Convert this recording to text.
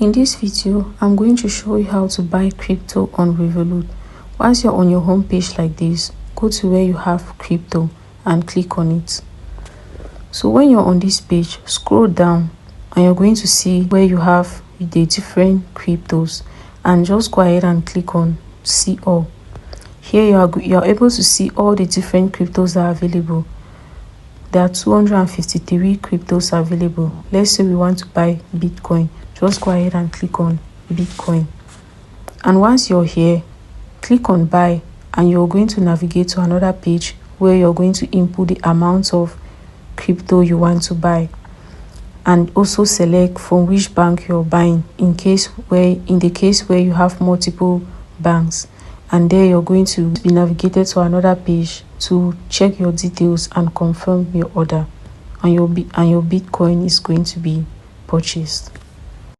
In this video, I'm going to show you how to buy crypto on Revolut. Once you're on your home page like this, go to where you have crypto and click on it. So when you're on this page, scroll down and you're going to see where you have the different cryptos, and just go ahead and click on see all. Here you're able to see all the different cryptos that are available. There are 253 cryptos available. Let's say we want to buy Bitcoin. Just go ahead and click on Bitcoin. And once you're here, click on buy, and you're going to navigate to another page where you're going to input the amount of crypto you want to buy, and also select from which bank you're buying in the case where you have multiple banks. And there you're going to be navigated to another page to check your details and confirm your order, and your Bitcoin is going to be purchased.